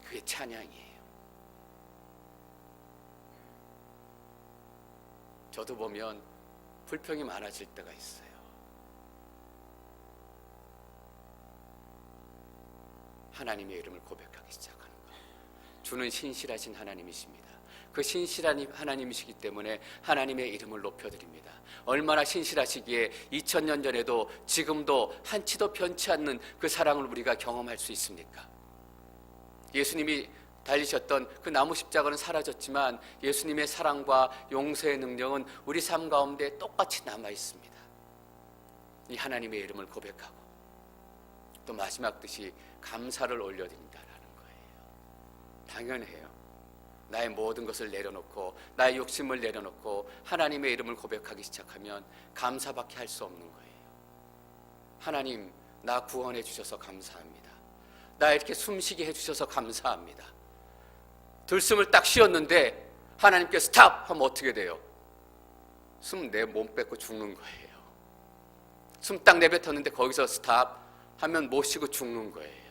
Speaker 1: 그게 찬양이에요. 저도 보면 불평이 많아질 때가 있어요. 하나님의 이름을 고백하기 시작하는 거예요. 주는 신실하신 하나님이십니다. 그 신실한 하나님이시기 때문에 하나님의 이름을 높여드립니다. 얼마나 신실하시기에 2000년 전에도 지금도 한치도 변치 않는 그 사랑을 우리가 경험할 수 있습니까? 예수님이 달리셨던 그 나무 십자가는 사라졌지만 예수님의 사랑과 용서의 능력은 우리 삶 가운데 똑같이 남아 있습니다. 이 하나님의 이름을 고백하고 또 마지막 뜻이 감사를 올려드린다라는 거예요. 당연해요. 나의 모든 것을 내려놓고 나의 욕심을 내려놓고 하나님의 이름을 고백하기 시작하면 감사밖에 할 수 없는 거예요. 하나님, 나 구원해 주셔서 감사합니다. 나 이렇게 숨쉬게 해주셔서 감사합니다. 들숨을 딱 쉬었는데 하나님께 스탑 하면 어떻게 돼요? 숨 내 몸 뺏고 죽는 거예요. 숨 딱 내뱉었는데 거기서 스탑 하면 못 쉬고 죽는 거예요.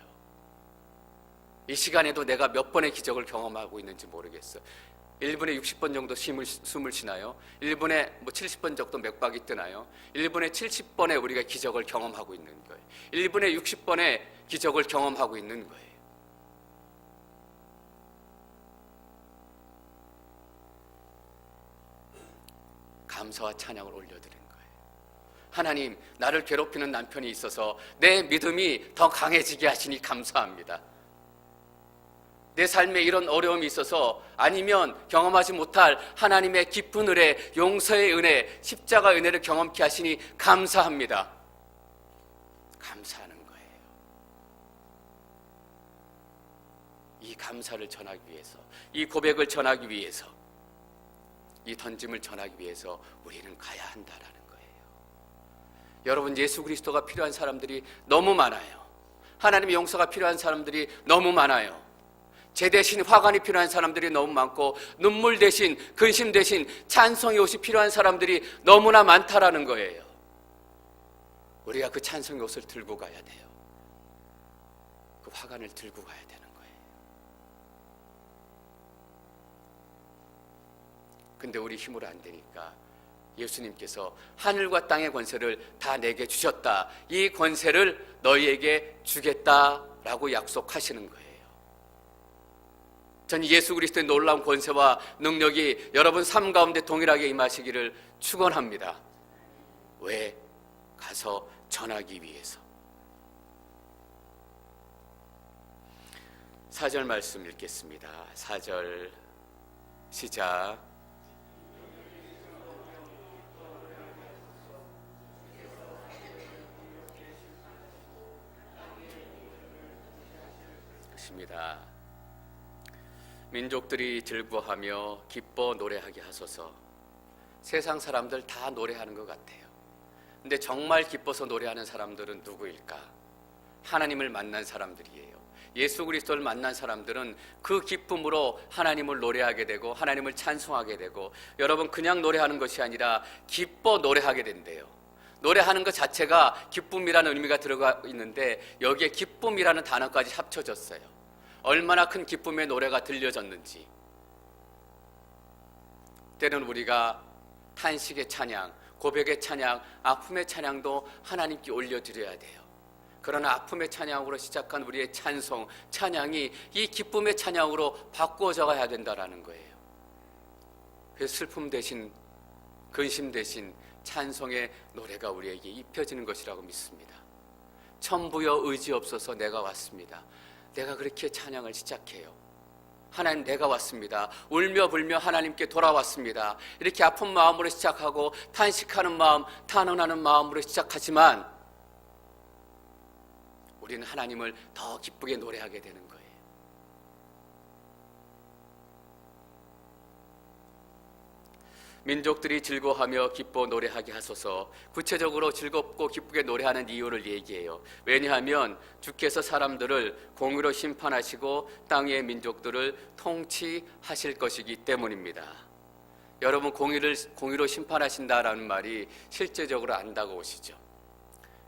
Speaker 1: 이 시간에도 내가 몇 번의 기적을 경험하고 있는지 모르겠어요. 1분에 60번 정도 숨을 쉬나요? 1분에 70번 정도 맥박이 뜨나요? 1분에 70번의 우리가 기적을 경험하고 있는 거예요. 1분에 60번의 기적을 경험하고 있는 거예요. 감사와 찬양을 올려드린 거예요. 하나님, 나를 괴롭히는 남편이 있어서 내 믿음이 더 강해지게 하시니 감사합니다. 내 삶에 이런 어려움이 있어서 아니면 경험하지 못할 하나님의 깊은 은혜, 용서의 은혜, 십자가 은혜를 경험케 하시니 감사합니다. 감사하는 거예요. 이 감사를 전하기 위해서, 이 고백을 전하기 위해서, 이 던짐을 전하기 위해서 우리는 가야 한다라는 거예요. 여러분, 예수 그리스도가 필요한 사람들이 너무 많아요. 하나님의 용서가 필요한 사람들이 너무 많아요. 제 대신 화관이 필요한 사람들이 너무 많고 눈물 대신, 근심 대신 찬송의 옷이 필요한 사람들이 너무나 많다라는 거예요. 우리가 그 찬송의 옷을 들고 가야 돼요. 그 화관을 들고 가야 되는 거예요. 근데 우리 힘으로 안 되니까 예수님께서 하늘과 땅의 권세를 다 내게 주셨다. 이 권세를 너희에게 주겠다라고 약속하시는 거예요. 전 예수 그리스도의 놀라운 권세와 능력이 여러분 삶 가운데 동일하게 임하시기를 축원합니다. 왜? 가서 전하기 위해서. 4절 말씀 읽겠습니다. 4절 시작. 것입니다. 민족들이 즐거워하며 기뻐 노래하게 하소서. 세상 사람들 다 노래하는 것 같아요. 근데 정말 기뻐서 노래하는 사람들은 누구일까? 하나님을 만난 사람들이에요. 예수 그리스도를 만난 사람들은 그 기쁨으로 하나님을 노래하게 되고 하나님을 찬송하게 되고, 여러분 그냥 노래하는 것이 아니라 기뻐 노래하게 된대요. 노래하는 것 자체가 기쁨이라는 의미가 들어가 있는데 여기에 기쁨이라는 단어까지 합쳐졌어요. 얼마나 큰 기쁨의 노래가 들려졌는지. 때는 우리가 탄식의 찬양, 고백의 찬양, 아픔의 찬양도 하나님께 올려드려야 돼요. 그러나 아픔의 찬양으로 시작한 우리의 찬송, 찬양이 이 기쁨의 찬양으로 바꾸어져 가야 된다는 거예요. 그래서 슬픔 대신, 근심 대신 찬송의 노래가 우리에게 입혀지는 것이라고 믿습니다. 천부여 의지 없어서 내가 왔습니다. 내가 그렇게 찬양을 시작해요. 하나님, 내가 왔습니다. 울며 불며 하나님께 돌아왔습니다. 이렇게 아픈 마음으로 시작하고 탄식하는 마음, 탄원하는 마음으로 시작하지만 우리는 하나님을 더 기쁘게 노래하게 되는 거예요. 민족들이 즐거워하며 기뻐 노래하게 하소서. 구체적으로 즐겁고 기쁘게 노래하는 이유를 얘기해요. 왜냐하면 주께서 사람들을 공의로 심판하시고 땅의 민족들을 통치하실 것이기 때문입니다. 여러분, 공의로 심판하신다라는 말이 실제적으로 안 다가오시죠.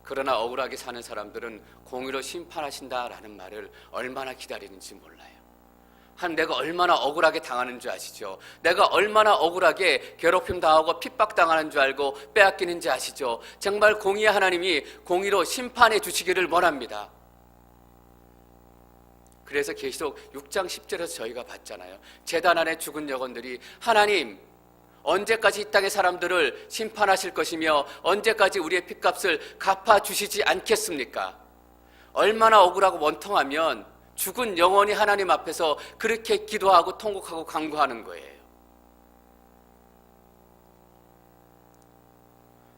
Speaker 1: 그러나 억울하게 사는 사람들은 공의로 심판하신다라는 말을 얼마나 기다리는지 몰라요. 내가 얼마나 억울하게 당하는 줄 아시죠? 내가 얼마나 억울하게 괴롭힘 당하고 핍박당하는 줄 알고 빼앗기는지 아시죠? 정말 공의의 하나님이 공의로 심판해 주시기를 원합니다. 그래서 계시록 6장 10절에서 저희가 봤잖아요. 제단 안에 죽은 영혼들이 하나님, 언제까지 이 땅의 사람들을 심판하실 것이며 언제까지 우리의 핏값을 갚아주시지 않겠습니까? 얼마나 억울하고 원통하면 죽은 영혼이 하나님 앞에서 그렇게 기도하고 통곡하고 간구하는 거예요.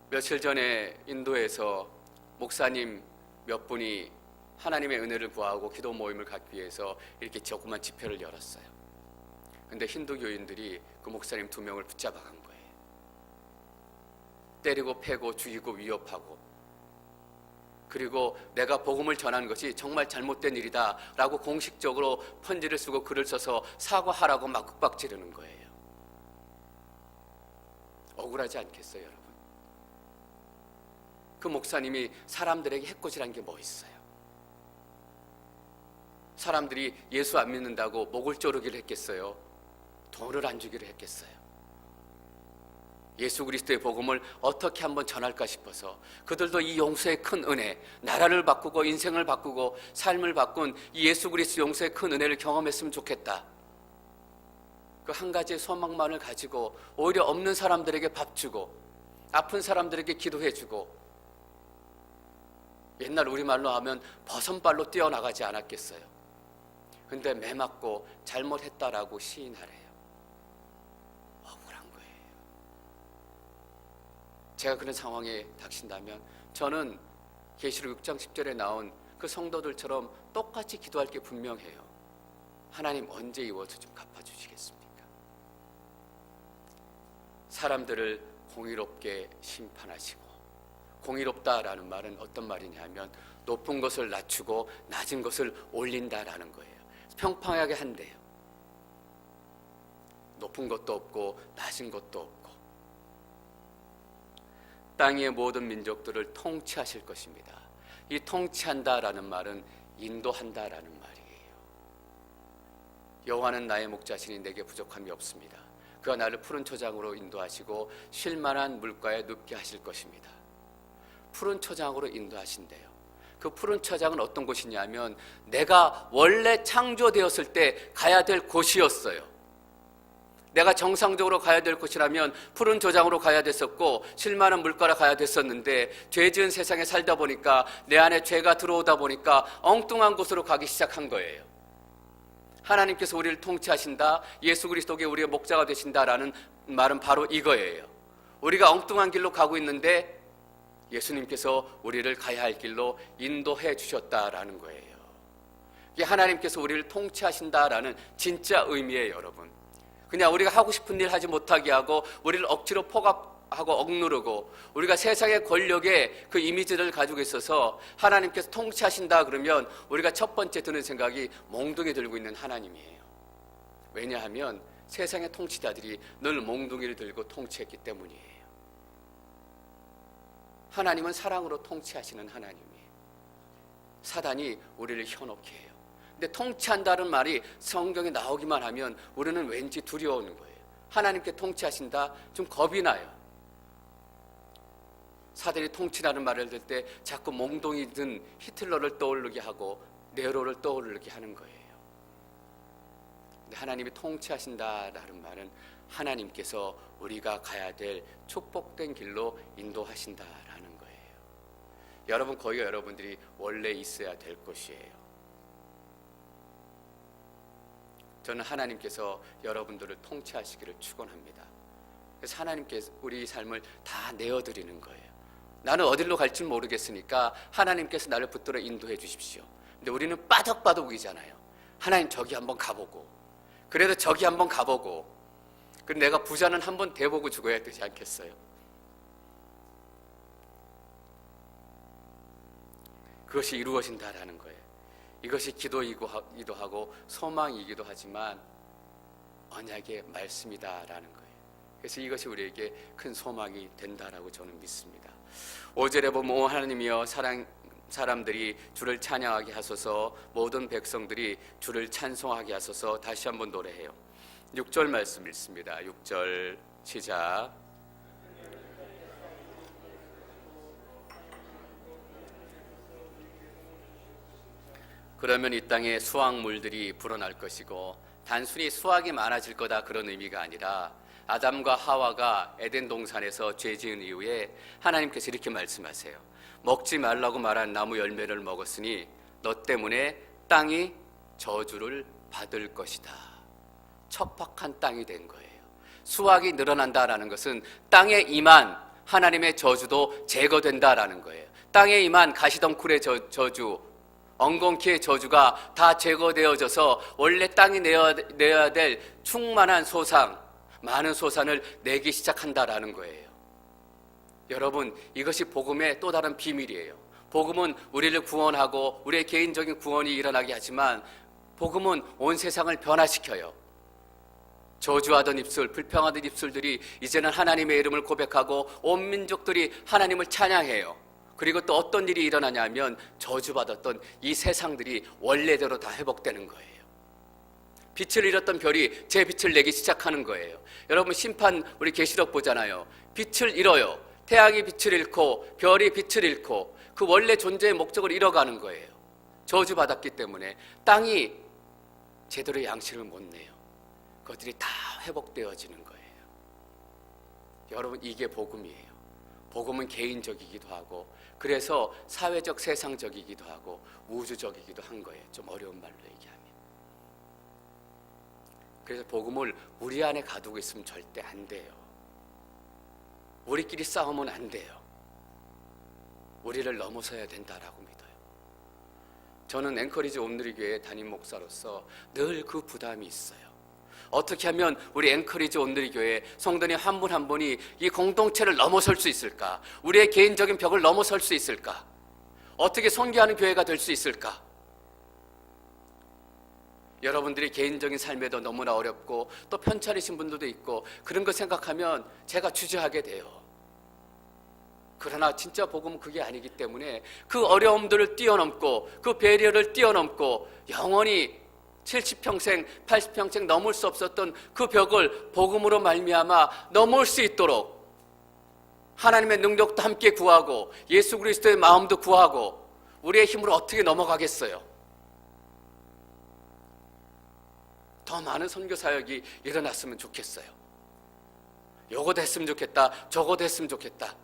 Speaker 1: 며칠 전에 인도에서 목사님 몇 분이 하나님의 은혜를 구하고 기도 모임을 갖기 위해서 이렇게 조그만 집회를 열었어요. 근데 힌두교인들이 그 목사님 2명을 붙잡아 간 거예요. 때리고 패고 죽이고 위협하고, 그리고 내가 복음을 전하는 것이 정말 잘못된 일이다 라고 공식적으로 편지를 쓰고 글을 써서 사과하라고 막 윽박지르는 거예요. 억울하지 않겠어요, 여러분? 그 목사님이 사람들에게 해코지란 게 뭐 있어요? 사람들이 예수 안 믿는다고 목을 조르기를 했겠어요? 돈을 안 주기를 했겠어요? 예수 그리스도의 복음을 어떻게 한번 전할까 싶어서 그들도 이 용서의 큰 은혜, 나라를 바꾸고 인생을 바꾸고 삶을 바꾼 이 예수 그리스도 용서의 큰 은혜를 경험했으면 좋겠다. 그 한 가지의 소망만을 가지고 오히려 없는 사람들에게 밥 주고 아픈 사람들에게 기도해 주고, 옛날 우리말로 하면 버선발로 뛰어나가지 않았겠어요? 근데 매 맞고 잘못했다라고 시인하래요. 제가 그런 상황에 닥친다면 저는 계시록 6장 10절에 나온 그 성도들처럼 똑같이 기도할 게 분명해요. 하나님, 언제 이워서 좀 갚아주시겠습니까? 사람들을 공의롭게 심판하시고, 공의롭다라는 말은 어떤 말이냐면 높은 것을 낮추고 낮은 것을 올린다라는 거예요. 평평하게 한대요. 높은 것도 없고 낮은 것도 없고 땅의 모든 민족들을 통치하실 것입니다. 이 통치한다라는 말은 인도한다라는 말이에요. 여호와는 나의 목자시니 내게 부족함이 없습니다. 그가 나를 푸른 초장으로 인도하시고 쉴 만한 물가에 눕게 하실 것입니다. 푸른 초장으로 인도하신대요. 그 푸른 초장은 어떤 곳이냐면 내가 원래 창조되었을 때 가야 될 곳이었어요. 내가 정상적으로 가야 될 곳이라면 푸른 초장으로 가야 됐었고 쉴 만한 물가로 가야 됐었는데, 죄 지은 세상에 살다 보니까 내 안에 죄가 들어오다 보니까 엉뚱한 곳으로 가기 시작한 거예요. 하나님께서 우리를 통치하신다, 예수 그리스도께 우리의 목자가 되신다라는 말은 바로 이거예요. 우리가 엉뚱한 길로 가고 있는데 예수님께서 우리를 가야 할 길로 인도해 주셨다라는 거예요. 이게 하나님께서 우리를 통치하신다라는 진짜 의미예요, 여러분. 그냥 우리가 하고 싶은 일 하지 못하게 하고 우리를 억지로 포갑하고 억누르고 우리가 세상의 권력의 그 이미지를 가지고 있어서 하나님께서 통치하신다 그러면 우리가 첫 번째 드는 생각이 몽둥이 들고 있는 하나님이에요. 왜냐하면 세상의 통치자들이 늘 몽둥이를 들고 통치했기 때문이에요. 하나님은 사랑으로 통치하시는 하나님이에요. 사단이 우리를 현혹해 해요. 근데 통치한다는 말이 성경에 나오기만 하면 우리는 왠지 두려운 거예요. 하나님께 통치하신다? 좀 겁이 나요. 사단이 통치라는 말을 들 때 자꾸 몽둥이 든 히틀러를 떠오르게 하고 네로를 떠오르게 하는 거예요. 근데 하나님이 통치하신다라는 말은 하나님께서 우리가 가야 될 축복된 길로 인도하신다라는 거예요. 여러분, 거기가 여러분들이 원래 있어야 될 것이에요. 저는 하나님께서 여러분들을 통치하시기를 축원합니다. 그래서 하나님께서 우리 삶을 다 내어드리는 거예요. 나는 어디로 갈지 모르겠으니까 하나님께서 나를 붙들어 인도해 주십시오. 근데 우리는 빠덕빠덕이잖아요. 하나님 저기 한번 가보고, 그래도 저기 한번 가보고, 그리고 내가 부자는 한번 돼보고 죽어야 되지 않겠어요? 그것이 이루어진다라는 거예요. 이것이 기도이기도 하고 소망이기도 하지만 언약의 말씀이다라는 거예요. 그래서 이것이 우리에게 큰 소망이 된다라고 저는 믿습니다. 5절에 보면 오 하나님이여 사람들이 주를 찬양하게 하소서, 모든 백성들이 주를 찬송하게 하소서. 다시 한번 노래해요. 6절 말씀 읽습니다. 6절 시작. 그러면 이 땅에 수확물들이 불어날 것이고, 단순히 수확이 많아질 거다 그런 의미가 아니라 아담과 하와가 에덴 동산에서 죄 지은 이후에 하나님께서 이렇게 말씀하세요. 먹지 말라고 말한 나무 열매를 먹었으니 너 때문에 땅이 저주를 받을 것이다. 척박한 땅이 된 거예요. 수확이 늘어난다라는 것은 땅에 임한 하나님의 저주도 제거된다라는 거예요. 땅에 임한 가시덩굴의 저주, 엉겅퀴의 저주가 다 제거되어져서 원래 땅이 내야 될 충만한 소상, 많은 소산을 내기 시작한다라는 거예요. 여러분, 이것이 복음의 또 다른 비밀이에요. 복음은 우리를 구원하고 우리의 개인적인 구원이 일어나게 하지만 복음은 온 세상을 변화시켜요. 저주하던 입술, 불평하던 입술들이 이제는 하나님의 이름을 고백하고 온 민족들이 하나님을 찬양해요. 그리고 또 어떤 일이 일어나냐면 저주받았던 이 세상들이 원래대로 다 회복되는 거예요. 빛을 잃었던 별이 제 빛을 내기 시작하는 거예요. 여러분, 심판 우리 계시록 보잖아요. 빛을 잃어요. 태양이 빛을 잃고 별이 빛을 잃고 그 원래 존재의 목적을 잃어가는 거예요. 저주받았기 때문에 땅이 제대로 양식을 못 내요. 그것들이 다 회복되어지는 거예요. 여러분, 이게 복음이에요. 복음은 개인적이기도 하고 그래서 사회적 세상적이기도 하고 우주적이기도 한 거예요. 좀 어려운 말로 얘기하면. 그래서 복음을 우리 안에 가두고 있으면 절대 안 돼요. 우리끼리 싸우면 안 돼요. 우리를 넘어서야 된다라고 믿어요. 저는 앵커리지 온누리교회 담임 목사로서 늘 그 부담이 있어요. 어떻게 하면 우리 앵커리지 온누리교회 성도님 한 분 한 분이 이 공동체를 넘어설 수 있을까? 우리의 개인적인 벽을 넘어설 수 있을까? 어떻게 선교하는 교회가 될 수 있을까? 여러분들이 개인적인 삶에도 너무나 어렵고 또 편찮으신 분들도 있고 그런 거 생각하면 제가 주저하게 돼요. 그러나 진짜 복음은 그게 아니기 때문에 그 어려움들을 뛰어넘고 그 배려를 뛰어넘고 영원히 70평생, 80평생 넘을 수 없었던 그 벽을 복음으로 말미암아 넘을 수 있도록 하나님의 능력도 함께 구하고 예수 그리스도의 마음도 구하고 우리의 힘으로 어떻게 넘어가겠어요? 더 많은 선교 사역이 일어났으면 좋겠어요. 요거 됐으면 좋겠다, 저거 됐으면 좋겠다.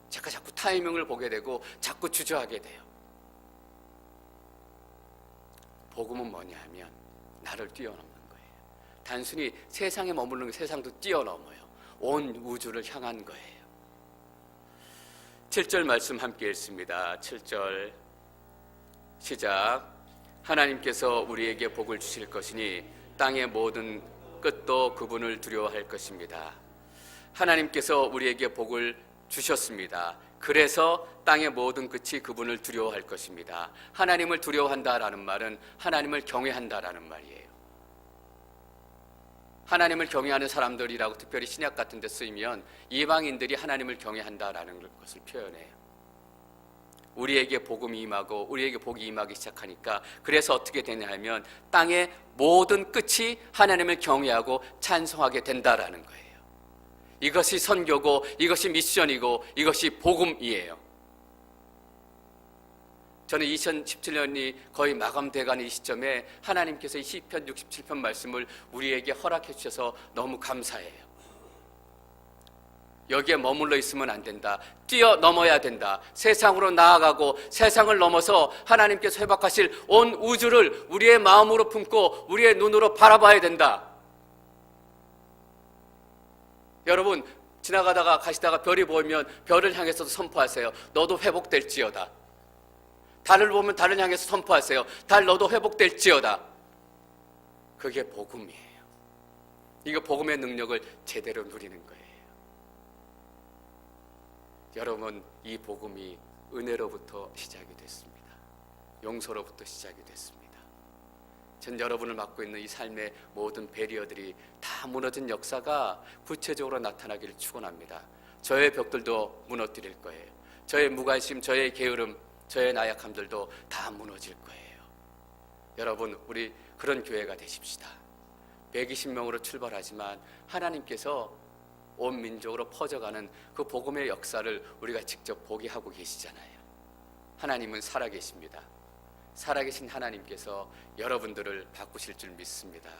Speaker 1: 제가 자꾸 타이밍을 보게 되고 자꾸 주저하게 돼요. 복음은 뭐냐 하면 나를 뛰어넘는 거예요. 단순히 세상에 머무르는 세상도 뛰어넘어요. 온 우주를 향한 거예요. 7절 말씀 함께 읽습니다. 7절 시작. 하나님께서 우리에게 복을 주실 것이니 땅의 모든 끝도 그분을 두려워할 것입니다. 하나님께서 우리에게 복을 주셨습니다. 그래서 땅의 모든 끝이 그분을 두려워할 것입니다. 하나님을 두려워한다라는 말은 하나님을 경외한다라는 말이에요. 하나님을 경외하는 사람들이라고 특별히 신약 같은 데 쓰이면 이방인들이 하나님을 경외한다라는 것을 표현해요. 우리에게 복음이 임하고 우리에게 복이 임하기 시작하니까 그래서 어떻게 되냐 하면 땅의 모든 끝이 하나님을 경외하고 찬송하게 된다라는 거예요. 이것이 선교고 이것이 미션이고 이것이 복음이에요. 저는 2017년이 거의 마감돼가는 이 시점에 하나님께서 이 시편 67편 말씀을 우리에게 허락해 주셔서 너무 감사해요. 여기에 머물러 있으면 안 된다. 뛰어넘어야 된다. 세상으로 나아가고 세상을 넘어서 하나님께서 회복하실 온 우주를 우리의 마음으로 품고 우리의 눈으로 바라봐야 된다. 여러분, 지나가다가 가시다가 별이 보이면 별을 향해서도 선포하세요. 너도 회복될지어다. 달을 보면 달을 향해서 선포하세요. 달 너도 회복될지어다. 그게 복음이에요. 이거 복음의 능력을 제대로 누리는 거예요. 여러분, 이 복음이 은혜로부터 시작이 됐습니다. 용서로부터 시작이 됐습니다. 전 여러분을 맡고 있는 이 삶의 모든 배리어들이 다 무너진 역사가 구체적으로 나타나기를 축원합니다. 저의 벽들도 무너뜨릴 거예요. 저의 무관심, 저의 게으름, 저의 나약함들도 다 무너질 거예요. 여러분, 우리 그런 교회가 되십시다. 120명으로 출발하지만 하나님께서 온 민족으로 퍼져가는 그 복음의 역사를 우리가 직접 보게 하고 계시잖아요. 하나님은 살아계십니다. 살아계신 하나님께서 여러분들을 바꾸실 줄 믿습니다.